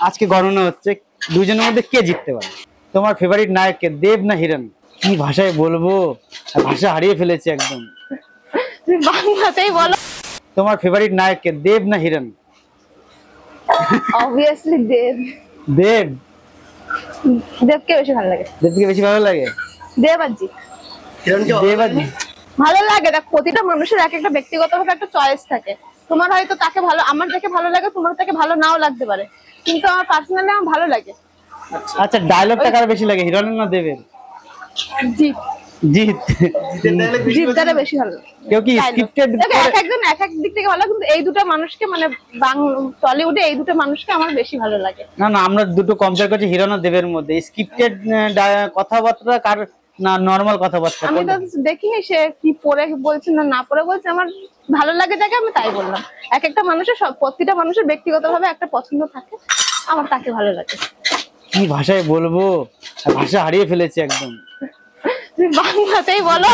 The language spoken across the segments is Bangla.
আজকে গণনা হচ্ছে দুজনের মধ্যে কে জিততে পারে। তোমার ফেভারিট নায়ক কে, দেব না হিরণ? কি ভাষায় বলবো, ভাষা হারিয়ে ফেলেছি একদম। বাংলাতেই বলো। তোমার ফেভারিট নায়ক কে, দেব না হিরণ? অবভিয়াসলি দেব। দেব। দেবকে বেশি ভালো লাগে। দেবকে বেশি ভালো লাগে? দেব আর জিৎ। দেব আর জিৎ ভালো লাগে। দেখ, প্রতিটা মানুষের এক একটা ব্যক্তিগতভাবে একটা চয়েস থাকে। তোমার হয়তো তাকে ভালো, আমার তাকে ভালো লাগে, তোমার তাকে ভালো নাও লাগতে পারে, কিন্তু আমার পার্সোনালি আমার ভালো লাগে। আচ্ছা, ডায়লগটা কার বেশি লাগে, হিরণের না দেবের? জিৎ। জিৎ। জিৎটা বেশি ভালো লাগে। কেউ কি স্ক্রিপ্টেড? এক একজন এক এক দিক থেকে ভালো, কিন্তু এই দুটো মানুষকে মানে টলিউডে এই দুটো মানুষকে আমার বেশি ভালো লাগে। না না, আমরা দুটো কম্পেয়ার করছি হিরণ আর দেবের মধ্যে। স্ক্রিপ্টেড কথাবার্তা কার না নরমাল কথাবার্তা? আমি তো দেখিনি সে কি পড়ে বলছে না না পড়ে বলছে, আমার ভালো লাগে যাকে আমি তাই বললাম। এক একটা মানুষের প্রতিটা মানুষের ব্যক্তিগতভাবে একটা পছন্দ থাকে, আমার তাকে ভালো লাগে। কি ভাষায় বলবো, ভাষা হারিয়ে ফেলেছি একদম। বাংলাতেই বলো।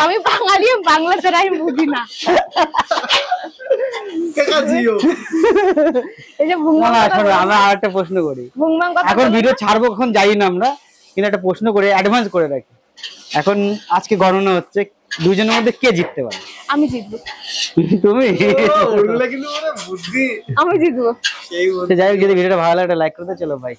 আমি বাঙালি, বাংলা ছাড়া আমি বুঝি না। এই যে আমরা আরেকটা প্রশ্ন করি, ভুংবাং কথা এখন ভিডিও ছাড়বো কখন জানি না আমরা, কিন্তু একটা প্রশ্ন করে অ্যাডভান্স করে রাখি। এখন আজকে গণনা হচ্ছে দুজনের মধ্যে কে জিততে পারে। আমি জিতবো। তুমি? আমি জিতবো। যাই হোক, যদি ভিডিওটা ভালো লাগে লাইক করতে, চলো ভাই।